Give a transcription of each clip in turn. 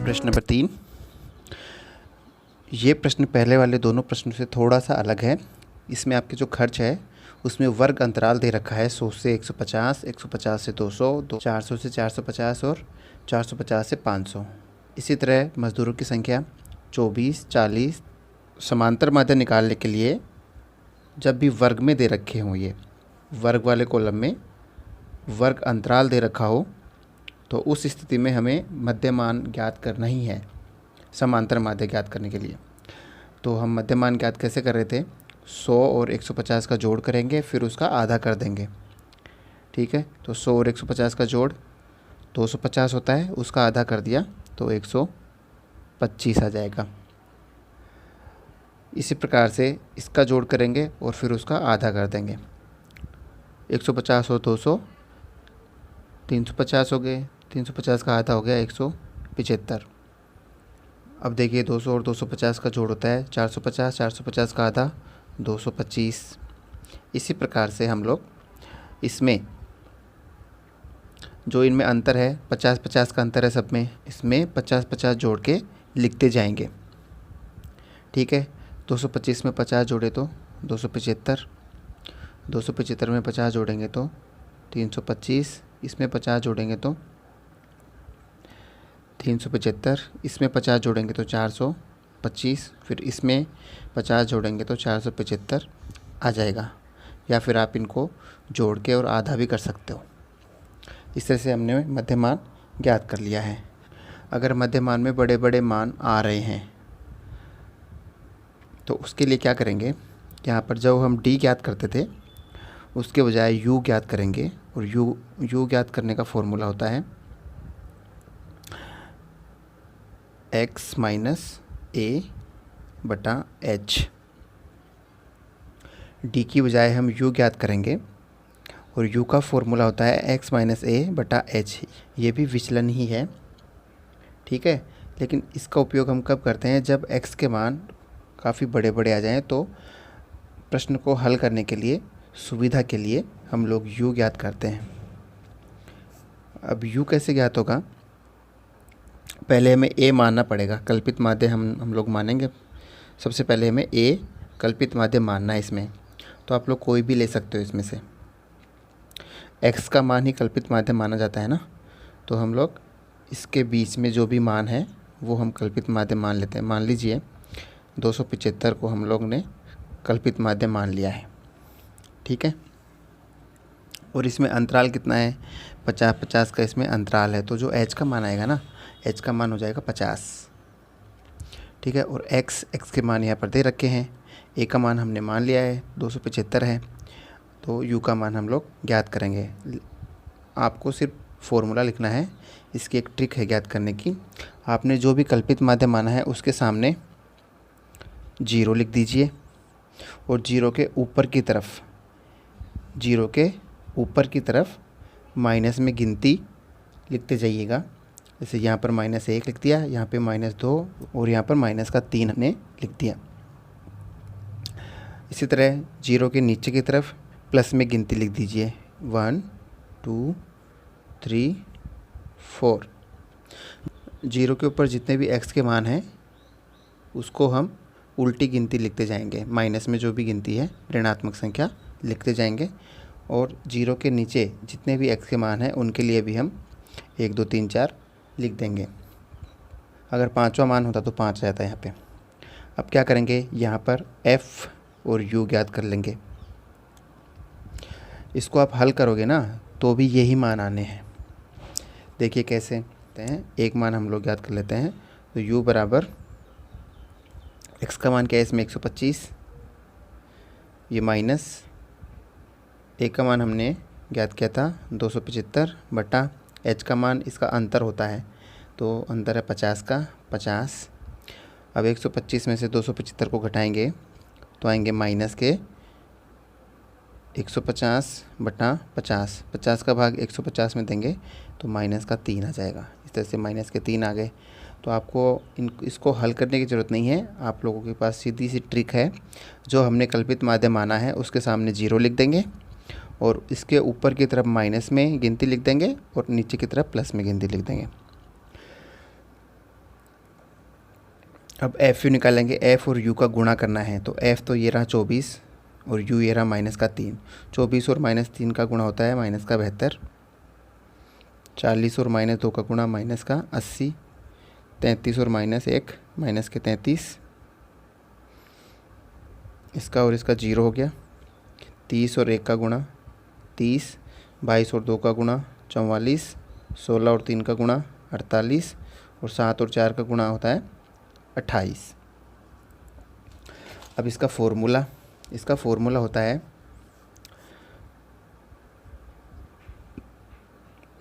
प्रश्न नंबर 3। ये प्रश्न पहले वाले दोनों प्रश्नों से थोड़ा सा अलग है। इसमें आपके जो खर्च है उसमें वर्ग अंतराल दे रखा है 100 से 150, 150 से 200, 400 से 450 और 450 से 500। इसी तरह मज़दूरों की संख्या 24, 40। समांतर माध्य निकालने के लिए जब भी वर्ग में दे रखे हों, ये वर्ग वाले कॉलम में वर्ग अंतराल दे रखा हो, तो उस स्थिति में हमें मध्यमान ज्ञात करना ही है समांतर माध्य ज्ञात करने के लिए। तो हम मध्यमान ज्ञात कैसे कर रहे थे, 100 और 150 का जोड़ करेंगे, फिर उसका आधा कर देंगे। ठीक है, तो 100 और 150 का जोड़ 250 होता है, उसका आधा कर दिया तो 125 आ जाएगा। इसी प्रकार से इसका जोड़ करेंगे और फिर उसका आधा कर देंगे। 150 और 200 350 हो गए, 350 का आधा हो गया 175। अब देखिए 200 और 250 का जोड़ होता है 450, 450 का आधा 225। इसी प्रकार से हम लोग इसमें जो इनमें अंतर है 50-50 का अंतर है सब में, इसमें 50-50 जोड़ के लिखते जाएंगे। ठीक है, 225 में 50 जोड़े तो 275, 275 में 50 जोड़ेंगे तो 325, इसमें 50 जोड़ेंगे तो 375, इसमें 50 जोड़ेंगे तो 425, फिर इसमें 50 जोड़ेंगे तो 475 आ जाएगा। या फिर आप इनको जोड़ के और आधा भी कर सकते हो। इस तरह से हमने मध्यमान ज्ञात कर लिया है। अगर मध्यमान में बड़े बड़े मान आ रहे हैं तो उसके लिए क्या करेंगे, यहाँ पर जब हम d ज्ञात करते थे उसके बजाय u ज्ञात करेंगे। और u ज्ञात करने का फॉर्मूला होता है x माइनस a बटा h। d की बजाय हम u ज्ञात करेंगे और u का फॉर्मूला होता है x माइनस a बटा h। ये भी विचलन ही है, ठीक है, लेकिन इसका उपयोग हम कब करते हैं, जब x के मान काफ़ी बड़े बड़े आ जाएं, तो प्रश्न को हल करने के लिए सुविधा के लिए हम लोग u ज्ञात करते हैं। अब u कैसे ज्ञात होगा, पहले हमें a मानना पड़ेगा। कल्पित माध्य हम लोग मानेंगे। सबसे पहले हमें a कल्पित माध्य मानना है इसमें। तो आप लोग कोई भी ले सकते हो इसमें से, x का मान ही कल्पित माध्य माना जाता है ना, तो हम लोग इसके बीच में जो भी मान है वो हम कल्पित माध्य मान लेते हैं। मान लीजिए 275 को हम लोग ने कल्पित माध्य मान लिया है, ठीक है, और इसमें अंतराल कितना है, 50-50 का इसमें अंतराल है। तो जो h का मान आएगा ना, h का मान हो जाएगा 50, ठीक है। और x के मान यहाँ पर दे रखे हैं, a का मान हमने मान लिया है 275 है, तो u का मान हम लोग ज्ञात करेंगे। आपको सिर्फ फॉर्मूला लिखना है, इसकी एक ट्रिक है ज्ञात करने की। आपने जो भी कल्पित माध्य माना है उसके सामने 0 लिख दीजिए और 0 के ऊपर की तरफ माइनस में गिनती लिखते जाइएगा। जैसे यहाँ पर -1 लिख दिया, यहाँ पे -2 और यहाँ पर -3 हमने लिख दिया। इसी तरह 0 के नीचे की तरफ प्लस में गिनती लिख दीजिए, 1 2 3 4। 0 के ऊपर जितने भी x के मान हैं उसको हम उल्टी गिनती लिखते जाएंगे, माइनस में जो भी गिनती है ऋणात्मक संख्या लिखते जाएंगे। और 0 के नीचे जितने भी x के मान हैं उनके लिए भी हम 1 2 3 4 लिख देंगे। अगर 5वां मान होता तो 5 आ जाता है यहाँ पे। अब क्या करेंगे, यहाँ पर f और u ज्ञात कर लेंगे। इसको आप हल करोगे ना तो भी यही मान आने हैं। देखिए कैसे हैं, एक मान हम लोग ज्ञात कर लेते हैं। तो u बराबर x का मान क्या है इसमें 125, ये माइनस a का मान हमने ज्ञात किया था 275 बटा h का मान, इसका अंतर होता है तो अंतर है 50 का 50। अब 125 में से 275 को घटाएंगे तो आएंगे माइनस के 150 बटा 50, 50 का भाग 150 में देंगे तो -3 आ जाएगा। इस तरह से -3 आ गए। तो आपको इसको हल करने की ज़रूरत नहीं है, आप लोगों के पास सीधी सी ट्रिक है। जो हमने कल्पित माध्य माना है उसके सामने 0 लिख देंगे और इसके ऊपर की तरफ माइनस में गिनती लिख देंगे और नीचे की तरफ प्लस में गिनती लिख देंगे। अब एफ़ यू निकालेंगे, एफ़ और यू का गुणा करना है। तो एफ़ तो ये रहा 24 और यू ये रहा -3। 24 और -3 का गुणा होता है -72। 40 और -2 का गुणा -80। 33 और -1 -33। इसका और इसका 0 हो गया। 30 और 1 का गुणा 30। 22 और 2 का गुणा 44। 16 और 3 का गुणा 48 और 7 और 4 का गुणा होता है 28। अब इसका फॉर्मूला होता है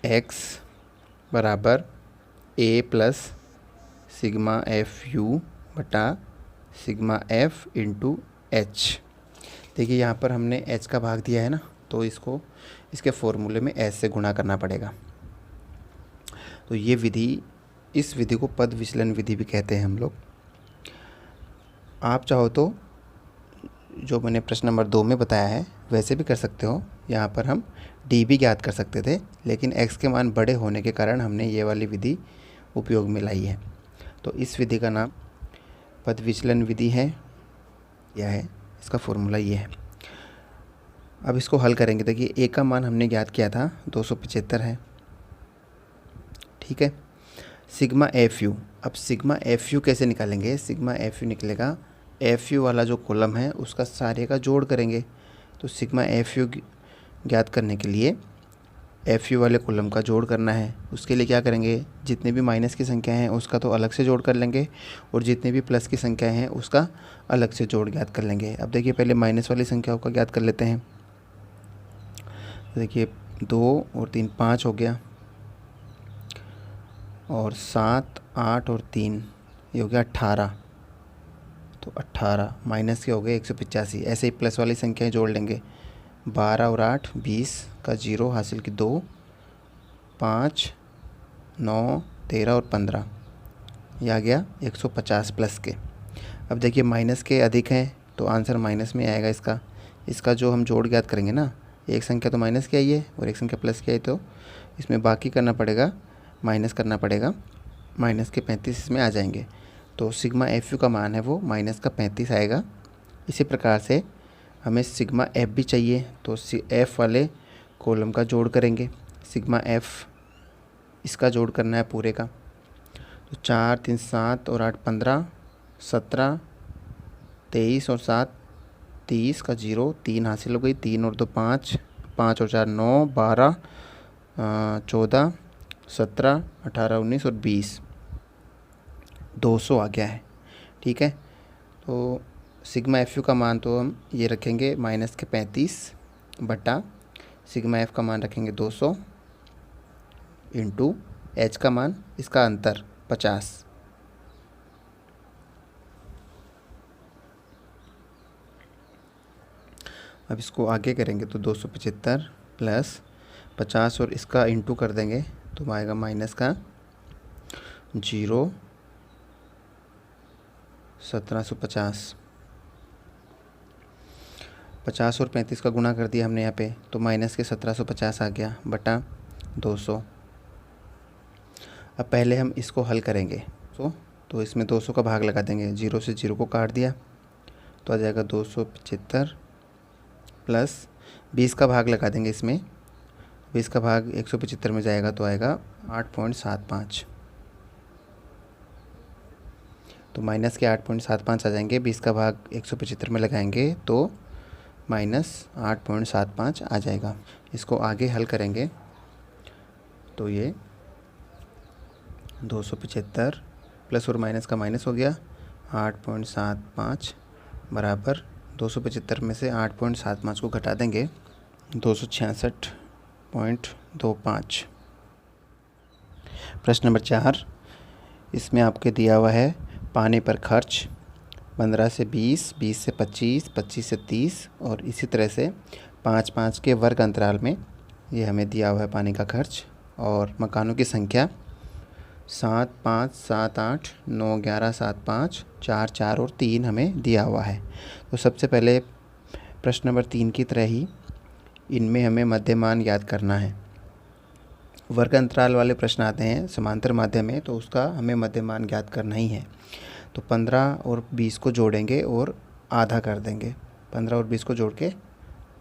x बराबर a plus sigma f u बटा सिग्मा एफ इंटू एच। देखिए यहाँ पर हमने h का भाग दिया है ना, तो इसको इसके फॉर्मूले में s से गुणा करना पड़ेगा। तो ये इस विधि को पद विचलन विधि भी कहते हैं हम लोग। आप चाहो तो जो मैंने प्रश्न नंबर 2 में बताया है वैसे भी कर सकते हो। यहाँ पर हम d भी ज्ञात कर सकते थे, लेकिन x के मान बड़े होने के कारण हमने ये वाली विधि उपयोग में लाई है। तो इस विधि का नाम पद विचलन विधि है। यह है, इसका फॉर्मूला ये है। अब इसको हल करेंगे। देखिए a का मान हमने ज्ञात किया था 275 है, ठीक है। सिग्मा एफ यू, अब सिग्मा एफ यू कैसे निकालेंगे? सिग्मा एफ यू निकलेगा, एफ यू वाला जो कॉलम है उसका सारे का जोड़ करेंगे। तो सिग्मा एफ यू ज्ञात करने के लिए एफ यू वाले कॉलम का जोड़ करना है। उसके लिए क्या करेंगे, जितने भी माइनस की संख्या हैं उसका तो अलग से जोड़ कर लेंगे और जितने भी प्लस की संख्या हैं उसका अलग से जोड़ ज्ञात कर लेंगे। अब देखिए पहले माइनस वाली संख्याओं का ज्ञात कर लेते हैं। देखिए 2 और 3 5 हो गया, और 7 8 और 3 ये हो गया 18। तो 18 माइनस के हो गए 185। ऐसे ही प्लस वाली संख्याएं जोड़ लेंगे। 12 और 8 20 का 0 हासिल की 2, 5 9 13 और 15, ये आ गया 150 प्लस के। अब देखिए माइनस के अधिक हैं तो आंसर माइनस में आएगा इसका जो हम जोड़ ज्ञात करेंगे ना, एक संख्या तो माइनस की आई है और एक संख्या प्लस की आई, तो इसमें बाकी करना पड़ेगा, माइनस करना पड़ेगा। माइनस के 35 इसमें आ जाएंगे। तो सिग्मा एफ यू का मान है वो माइनस का 35 आएगा। इसी प्रकार से हमें सिग्मा एफ भी चाहिए, तो एफ़ वाले कॉलम का जोड़ करेंगे। सिग्मा एफ़ इसका जोड़ करना है पूरे का। तो 4 3 7 और 8 15 17 23 और 7 30 का 0 3 हासिल हो गई। 3 और 2 5 5 और 4 9 12 14 17 18 19 और 20, 200 आ गया है, ठीक है। तो सिग्मा एफ यू का मान तो हम ये रखेंगे माइनस के 35 बटा सिग्मा एफ का मान रखेंगे 200 इंटू एच का मान, इसका अंतर 50। अब इसको आगे करेंगे तो 275 प्लस 50 और इसका इंटू कर देंगे तो आएगा माइनस का 0 1750। 50 और 35 का गुणा कर दिया हमने यहाँ पे, तो माइनस के 1750 आ गया बटा 200। अब पहले हम इसको हल करेंगे तो इसमें 200 का भाग लगा देंगे। 0 से 0 को काट दिया तो आ जाएगा 275 प्लस 20 का भाग लगा देंगे इसमें। 20 का भाग 175 में जाएगा तो आएगा 8.75। तो माइनस के 8.75 आ जाएंगे। 20 का भाग 175 में लगाएंगे तो माइनस 8.75 आ जाएगा। इसको आगे हल करेंगे तो ये 275 प्लस और माइनस का माइनस हो गया 8.75 बराबर 275 में से 8.75 को घटा देंगे 266.25। प्रश्न नंबर 4, इसमें आपके दिया हुआ है पानी पर खर्च 15 से 20, 20 से 25, 25 से 30 और इसी तरह से 5-5 के वर्ग अंतराल में ये हमें दिया हुआ है पानी का खर्च। और मकानों की संख्या 7 5 7 8 9 11 7 5 4 4 और 3 हमें दिया हुआ है। तो सबसे पहले प्रश्न नंबर 3 की तरह ही इनमें हमें मध्यमान याद करना है। वर्ग अंतराल वाले प्रश्न आते हैं समांतर माध्यम में, तो उसका हमें मध्यमान ज्ञात करना ही है। तो 15 और 20 को जोड़ेंगे और आधा कर देंगे। 15 और 20 को जोड़ के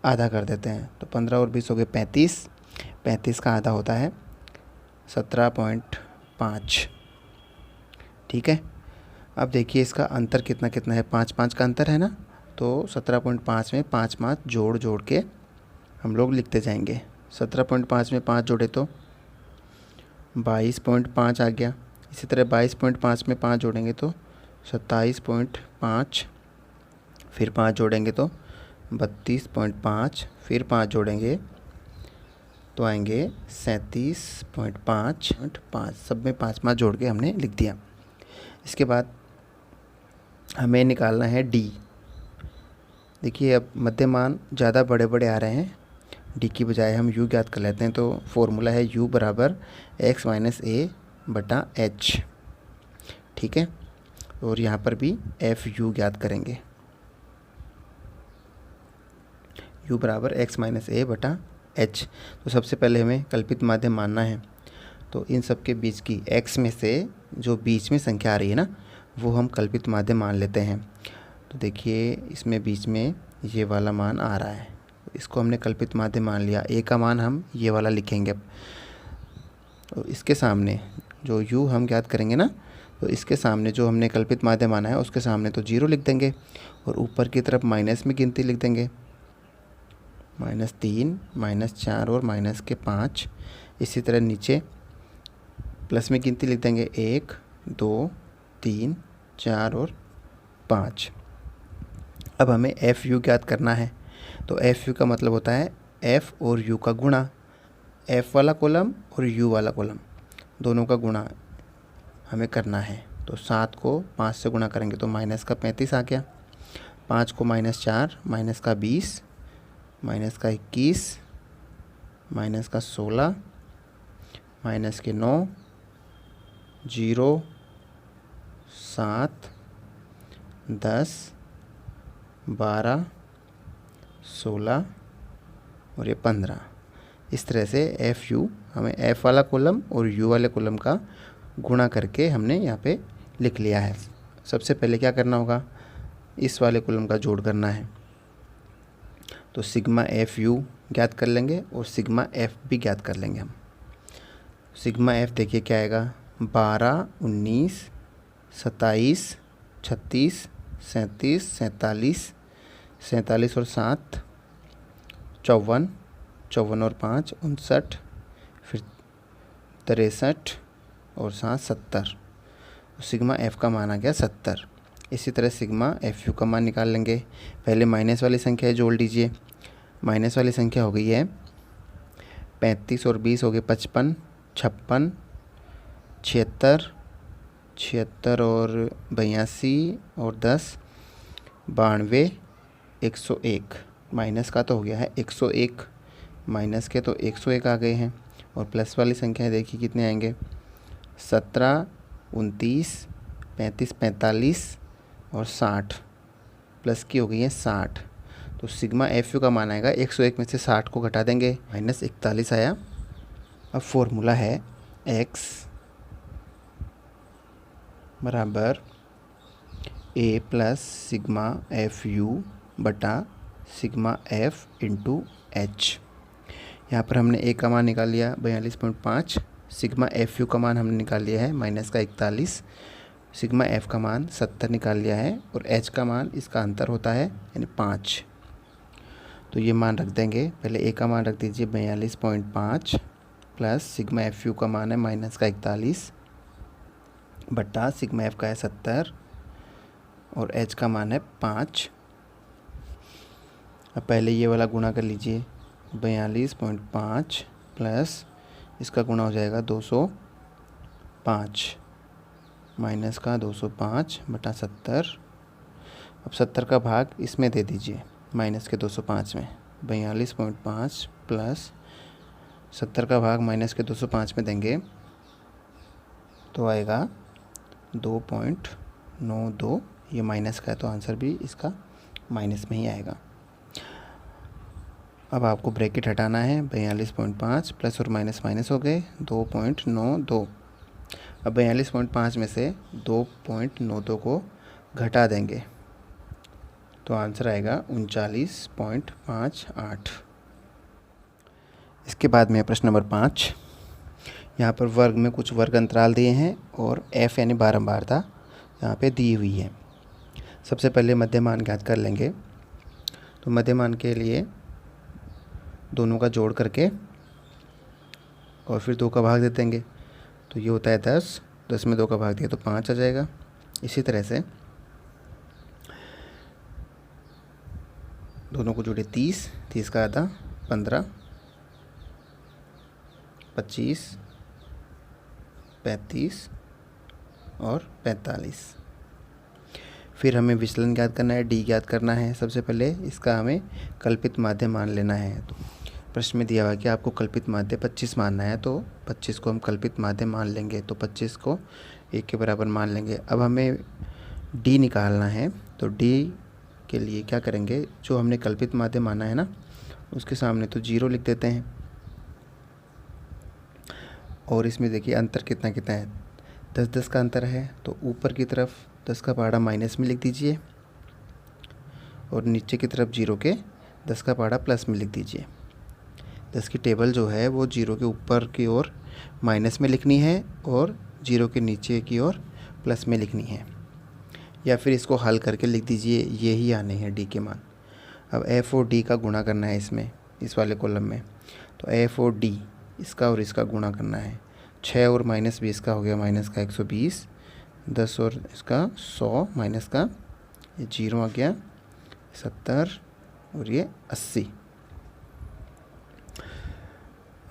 आधा कर देते हैं। तो 15 और 20 हो गए 35। 35 का आधा होता है 17.5। ठीक है। अब देखिए इसका अंतर कितना कितना है, 5 का अंतर है ना। तो 17.5 में 5 जोड़ जोड़ के हम लोग लिखते जाएंगे। 17.5 में 5 जोड़े तो 22.5 आ गया। इसी तरह 22.5 में 5 जोड़ेंगे तो 27.5, फिर 5 जोड़ेंगे तो 32.5, फिर 5 जोड़ेंगे तो आएंगे 37.5। सब में 5 जोड़ के हमने लिख दिया। इसके बाद हमें निकालना है डी। देखिए अब मध्यमान ज़्यादा बड़े बड़े आ रहे हैं, डी की बजाय हम यू ज्ञात कर लेते हैं। तो फॉर्मूला है यू बराबर x माइनस ए बटा एच। ठीक है। और यहाँ पर भी एफ यू ज्ञात करेंगे। यू बराबर x माइनस ए बटा एच। तो सबसे पहले हमें कल्पित माध्यम मानना है। तो इन सब के बीच की x में से जो बीच में संख्या आ रही है ना, वो हम कल्पित माध्यम मान लेते हैं। तो देखिए इसमें बीच में ये वाला मान आ रहा है, इसको हमने कल्पित माध्यम मान लिया। a का मान हम ये वाला लिखेंगे। तो इसके सामने जो u हम ज्ञात करेंगे ना, तो इसके सामने जो हमने कल्पित माध्यम माना है उसके सामने तो 0 लिख देंगे और ऊपर की तरफ माइनस में गिनती लिख देंगे। -3, -4 और -5। इसी तरह नीचे प्लस में गिनती लिख देंगे 1, 2, 3, 4 और 5। अब हमें एफ यू ज्ञात करना है। तो एफ यू का मतलब होता है एफ और यू का गुणा। एफ वाला कॉलम और यू वाला कॉलम दोनों का गुणा हमें करना है। तो 7 को 5 से गुणा करेंगे तो माइनस का 35 आ गया। 5 को -4, माइनस का 20, माइनस का 21, माइनस का 16, माइनस के 9, 0, 7, 10, 12, 16 और ये 15। इस तरह से एफ यू हमें एफ वाला कॉलम और यू वाले कॉलम का गुणा करके हमने यहाँ पे लिख लिया है। सबसे पहले क्या करना होगा, इस वाले कॉलम का जोड़ करना है। तो सिग्मा एफ यू ज्ञात कर लेंगे और सिग्मा एफ भी ज्ञात कर लेंगे हम। सिग्मा एफ देखिए क्या आएगा, 12, 19, 27, 36, 37, 47, 47 और 7, 54, 54 और 5, 59, फिर 63 और 7, 70। सिग्मा एफ का मान आ गया 70। इसी तरह सिग्मा एफ यू का मान निकाल लेंगे। पहले माइनस वाली संख्या जोड़ लीजिए। माइनस वाली संख्या हो गई है 35 और 20 हो गए 55, 56, 76, 76 और 82 और 10, 92, 101। माइनस का तो हो गया है 101, माइनस के तो 101 आ गए हैं। और प्लस वाली संख्या देखिए कितने आएंगे, 17, 29, 35, 45 और 60। प्लस की हो गई है 60। तो सिग्मा एफ यू का मान आएगा 101 में से 60 को घटा देंगे, -41 आया। अब फॉर्मूला है x बराबर a plus sigma f u बटा सिग्मा एफ इंटू एच। यहाँ पर हमने a का मान निकाल लिया 42.5, सिग्मा एफ यू का मान हमने निकाल लिया है -41, सिग्मा एफ का मान 70 निकाल लिया है और एच का मान इसका अंतर होता है यानी 5। तो ये मान रख देंगे। पहले ए का मान रख दीजिए 42.5 प्लस सिग्मा एफ यू का मान है -41 बटा सिग्मा एफ का है 70 और एच का मान है 5। अब पहले ये वाला गुणा कर लीजिए, 42.5 प्लस इसका गुणा हो जाएगा 205 माइनस का 205 बटा 70। अब 70 का भाग इसमें दे दीजिए माइनस के 205 में, 42.5 प्लस 70 का भाग माइनस के 205 में देंगे तो आएगा 2.92। ये माइनस का है तो आंसर भी इसका माइनस में ही आएगा। अब आपको ब्रैकेट हटाना है, 42.5 प्लस और माइनस माइनस हो गए 2.92। अब 42.5 में से 2.92 को घटा देंगे तो आंसर आएगा 39.58। इसके बाद में प्रश्न नंबर 5। यहाँ पर वर्ग में कुछ वर्ग अंतराल दिए हैं और f यानी बारंबारता यहाँ पे दी हुई है। सबसे पहले मध्यमान ज्ञात कर लेंगे। तो मध्यमान के लिए दोनों का जोड़ करके और फिर 2 का भाग दे देंगे तो ये होता है 10। 10 में 2 का भाग दिया तो 5 आ जाएगा। इसी तरह से दोनों को जोड़े 30, 30 का आधा 15, 25, 35 और 45। फिर हमें विचलन ज्ञात करना है, डी ज्ञात करना है। सबसे पहले इसका हमें कल्पित माध्य मान लेना है। तो प्रश्न में दिया हुआ है कि आपको कल्पित माध्य 25 मानना है, तो 25 को हम कल्पित माध्य मान लेंगे। तो 25 को 1 के बराबर मान लेंगे। अब हमें डी निकालना है, तो डी के लिए क्या करेंगे, जो हमने कल्पित माध्य माना है ना, उसके सामने तो 0 लिख देते हैं। और इसमें देखिए अंतर कितना कितना है, 10-10 का अंतर है। तो ऊपर की तरफ 10 का पहाड़ा माइनस में लिख दीजिए और नीचे की तरफ 0 के 10 का पहाड़ा प्लस में लिख दीजिए। 10 की टेबल जो है वो 0 के ऊपर की ओर माइनस में लिखनी है और 0 के नीचे की ओर प्लस में लिखनी है, या फिर इसको हल करके लिख दीजिए, ये ही आने हैं डी के मान। अब एफ और डी का गुणा करना है इसमें, इस वाले कॉलम में। तो एफ और डी इसका और इसका गुणा करना है। 6 और -20 का हो गया माइनस का 120, 10 और इसका 100 माइनस का ये 0 आ गया 70 और ये 80।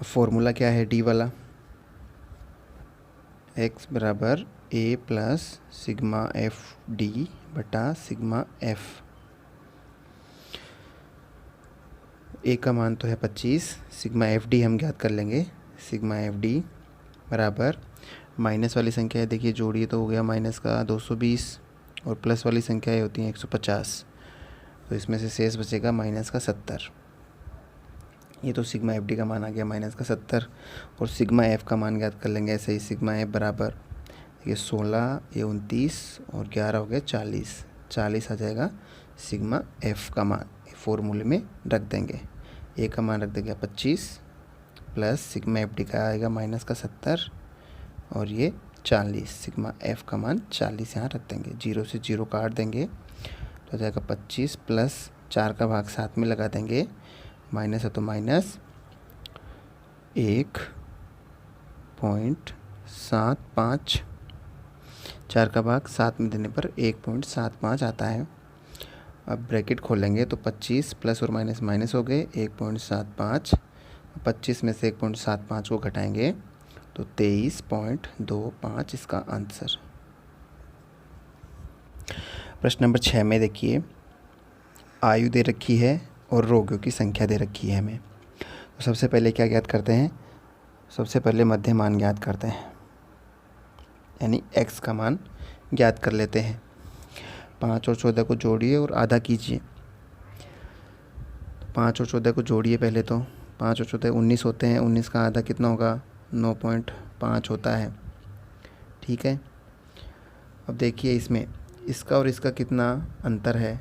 फॉर्मूला क्या है डी वाला, x बराबर a plus sigma F D बटा सिग्मा एफ। a का मान तो है 25, सिग्मा एफ डी हम ज्ञात कर लेंगे। सिग्मा एफ डी बराबर माइनस वाली संख्या है, देखिए जोड़िए तो हो गया माइनस का 220 और प्लस वाली संख्याएं होती हैं 150, तो इसमें से शेष बचेगा माइनस का 70। ये तो सिग्मा एफ डी का मान आ गया माइनस का 70। और सिग्मा एफ का मान ज्ञात कर लेंगे ऐसे ही। सिग्मा एफ बराबर ये 16, ये 29 और 11 हो गया 40, 40 आ जाएगा सिग्मा एफ का मान। फॉर्मूले में रख देंगे, ए का मान रख देंगे 25 प्लस सिग्मा एफ डी का आएगा माइनस का 70 और ये 40, सिग्मा एफ का मान 40 यहाँ रख देंगे। 0 से 0 काट देंगे तो आ जाएगा 25 प्लस 4 का भाग साथ में लगा देंगे, माइनस है तो माइनस 1.75, 4 का भाग 7 में देने पर 1.75 आता है। अब ब्रैकेट खोलेंगे तो 25 प्लस और माइनस माइनस हो गए 1.75, 25 में से 1.75 को घटाएंगे तो 23.25 इसका आंसर। प्रश्न नंबर 6 में देखिए, आयु दे रखी है और रोगियों की संख्या दे रखी है हमें। तो सबसे पहले क्या ज्ञात करते हैं, सबसे पहले मध्य मान ज्ञात करते हैं, यानी x का मान ज्ञात कर लेते हैं। 5 और 14 को जोड़िए और आधा कीजिए। 5 और 14 को जोड़िए पहले, तो 5 और 14 19 होते हैं। 19 का आधा कितना होगा, 9.5 होता है। ठीक है, अब देखिए इसमें इसका और इसका कितना अंतर है,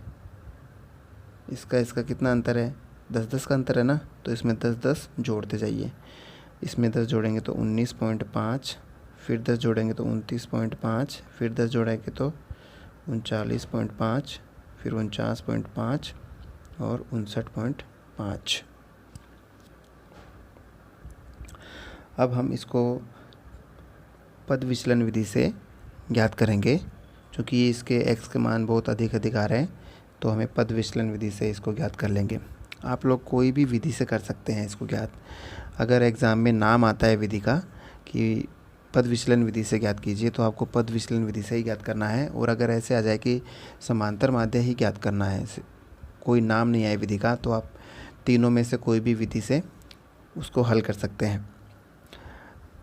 इसका कितना अंतर है, 10-10 का अंतर है ना, तो इसमें 10-10 जोड़ते जाइए। इसमें 10 जोड़ेंगे तो 19.5, फिर 10 जोड़ेंगे तो 29.5, फिर 10 जोड़ेंगे तो 39.5, फिर 49.5 और 59.5। अब हम इसको पद विचलन विधि से ज्ञात करेंगे, क्योंकि इसके x के मान बहुत अधिक आ रहे हैं, तो हमें पद विचलन विधि से इसको ज्ञात कर लेंगे। आप लोग कोई भी विधि से कर सकते हैं इसको ज्ञात। अगर एग्ज़ाम में नाम आता है विधि का कि पद विचलन विधि से ज्ञात कीजिए, तो आपको पद विचलन विधि से ही ज्ञात करना है। और अगर ऐसे आ जाए कि समांतर माध्य ही ज्ञात करना है, कोई नाम नहीं आए विधि का, तो आप तीनों में से कोई भी विधि से उसको हल कर सकते हैं।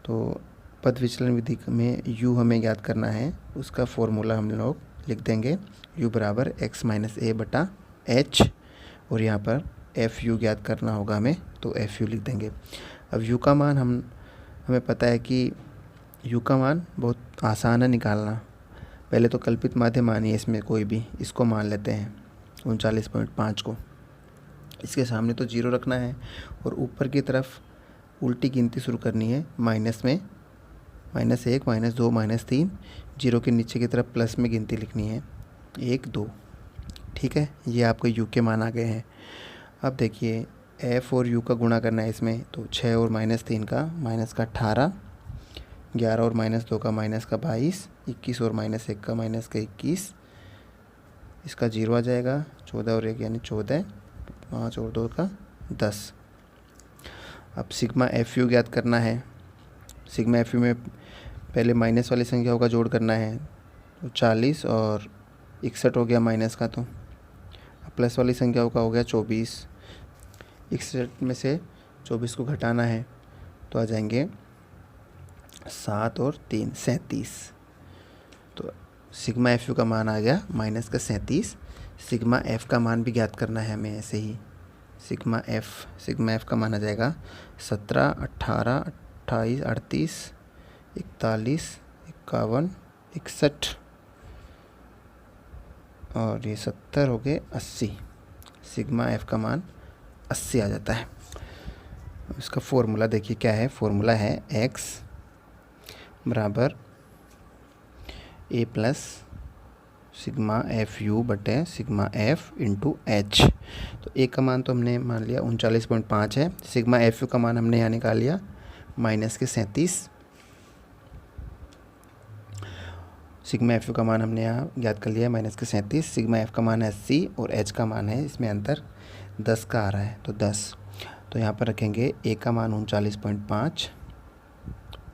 तो पद विचलन विधि में u हमें ज्ञात करना है, उसका फॉर्मूला हम लोग लिख देंगे, u बराबर x माइनस a बटा h, और यहाँ पर एफ यू ज्ञात करना होगा हमें, तो एफ यू लिख देंगे। अब u का मान हमें पता है कि यू का मान बहुत आसान है निकालना। पहले तो कल्पित माध्य मानिए इसमें कोई भी, इसको मान लेते हैं 39.5 को। इसके सामने तो 0 रखना है और ऊपर की तरफ उल्टी गिनती शुरू करनी है, माइनस में -1 -2 -3, 0 के नीचे की तरफ प्लस में गिनती लिखनी है 1 2। ठीक है, ये आपको यू के मान आ गए हैं। अब देखिए एफ और यू का गुणा करना है इसमें, तो 6 और -3 का -18, 11 और -2 का -22, 21 और -1 का -21, इसका 0 आ जाएगा, 14 और 1 यानी 14, 5 और 2 का 10। अब सिग्मा एफ यू ज्ञात करना है। सिग्मा एफ यू में पहले माइनस वाली संख्याओं का जोड़ करना है, तो 40 और 61 हो गया माइनस का, तो प्लस वाली संख्याओं का हो गया 24। 61 में से 24 को घटाना है तो आ जाएंगे 7 और 3 37। तो सिग्मा एफ यू का मान आ गया माइनस का 37। सिग्मा एफ का मान भी ज्ञात करना है हमें ऐसे ही। सिग्मा एफ का मान आ जाएगा 17 18 28 38 41 51 61 और ये 70 हो गए 80। सिग्मा एफ का मान 80 आ जाता है। इसका फॉर्मूला देखिए क्या है। फॉर्मूला है x बराबर a plus sigma f you बटे सिग्मा एफ इंटू एच। तो a का मान तो हमने मान लिया 39.5 है। सिग्मा एफ यू का मान हमने यहाँ निकाल लिया माइनस के 37। सिग्मा एफ यू का मान हमने यहाँ ज्ञात कर लिया है माइनस के 37। सिग्मा एफ का मान है 80 और एच का मान है, इसमें अंतर 10 का आ रहा है, तो 10। तो यहाँ पर रखेंगे a का मान 39.5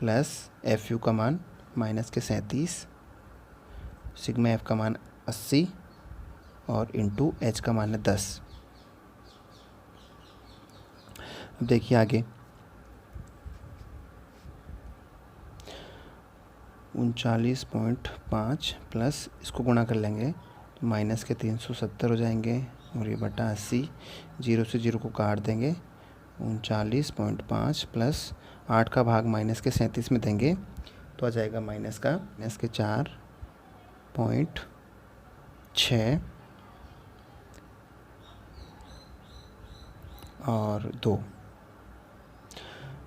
प्लस एफ यू का मान माइनस के 37, सिग्मा एफ का मान 80 और इंटू एच का मान है 10। अब देखिए आगे 39.5 प्लस इसको गुणा कर लेंगे तो माइनस के 370 हो जाएंगे और ये बटा 80, 0 से 0 को काट देंगे। 39.5 प्लस 8 का भाग माइनस के 37 में देंगे तो आ जाएगा माइनस के 4.6 और 2।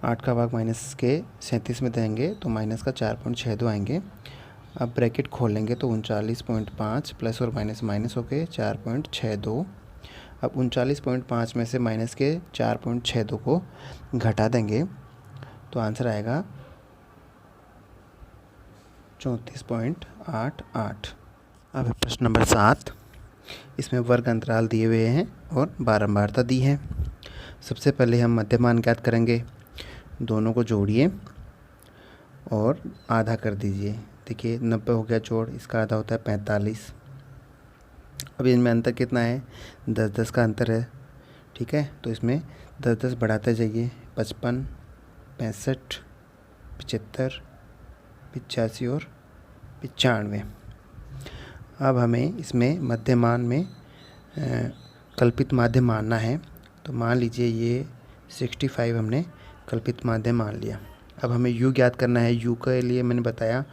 8 का भाग माइनस के 37 में देंगे तो माइनस का 4.62 आएंगे। अब ब्रैकेट खोल लेंगे तो 39.5 प्लस और माइनस माइनस हो गए 4.62। अब 39.5 में से माइनस के 4.62 को घटा देंगे तो आंसर आएगा 34.88। अब प्रश्न नंबर 7, इसमें वर्ग अंतराल दिए हुए हैं और बारंबारता दी है। सबसे पहले हम मध्यमान ज्ञात करेंगे। दोनों को जोड़िए और आधा कर दीजिए। देखिए 90 हो गया जोड़, इसका आधा होता है 45। अब इनमें अंतर कितना है, 10-10 का अंतर है। ठीक है, तो इसमें 10-10 बढ़ाते जाइए। 55 65 75 85 और 95। अब हमें इसमें मध्यमान में कल्पित माध्य मानना है। तो मान लीजिए ये 65 हमने कल्पित माध्य मान लिया। अब हमें u ज्ञात करना है। u के लिए मैंने बताया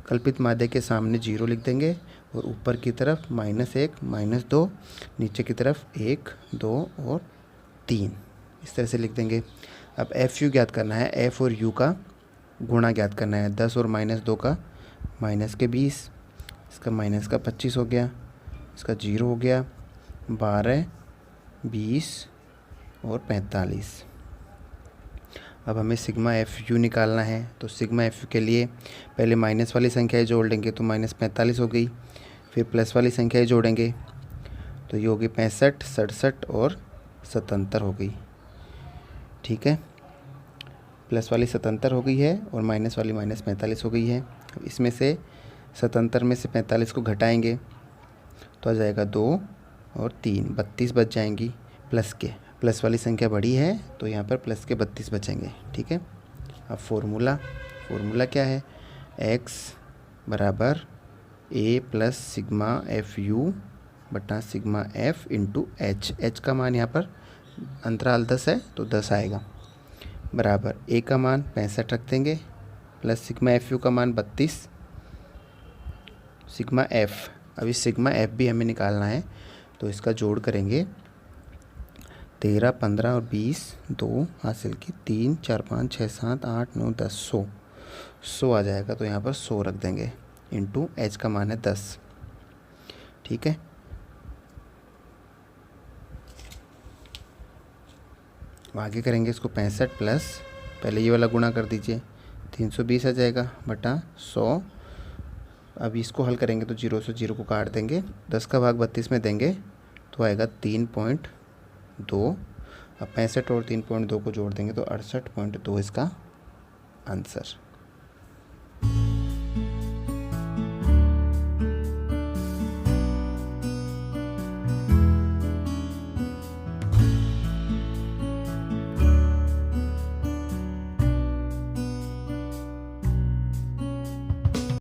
कल्पित माध्य के सामने 0 लिख देंगे और ऊपर की तरफ -1 -2, नीचे की तरफ 1 2 और 3, इस तरह से लिख देंगे। अब एफ यू ज्ञात करना है। एफ और यू का गुणा ज्ञात करना है। 10 और -2 का माइनस के 20, इसका माइनस का 25 हो गया, इसका 0 हो गया, 12 20 और 45। अब हमें सिग्मा एफ यू निकालना है। तो सिग्मा एफ यू के लिए पहले माइनस वाली संख्याएं जोड़ लेंगे तो -45 हो गई। फिर प्लस वाली संख्याएं जोड़ेंगे तो ये होगी 65 67 और 77 हो गई। ठीक है, प्लस वाली 77 हो गई है और माइनस वाली -45 हो गई है। अब इसमें से 77 में से 45 को घटाएंगे तो आ जाएगा 2 और 3, 32 बच जाएंगी प्लस के। प्लस वाली संख्या बड़ी है तो यहाँ पर प्लस के 32 बचेंगे। ठीक है, अब फॉर्मूला क्या है, x बराबर a plus sigma f u बटा sigma f into h. H का मान यहाँ पर अंतराल 10 है तो 10 आएगा, बराबर a का मान 65 रख देंगे प्लस सिग्मा एफ यू का मान 32 सिग्मा एफ। अभी सिग्मा एफ भी हमें निकालना है, तो इसका जोड़ करेंगे 13, 15 और 20, 2 हासिल की 3, 4, 5, 6, 7, 8, 9, 10, 100 आ जाएगा। तो यहाँ पर 100 रख देंगे, इंटू एच का मान है 10। ठीक है, आगे करेंगे इसको 65 प्लस, पहले ये वाला गुणा कर दीजिए, 320 आ जाएगा बटा 100। अब इसको हल करेंगे तो 0 से 0 को काट देंगे, 10 का भाग 32 में देंगे तो आएगा 3.2। अब 65 और 3.2 को जोड़ देंगे तो 68.2 इसका आंसर।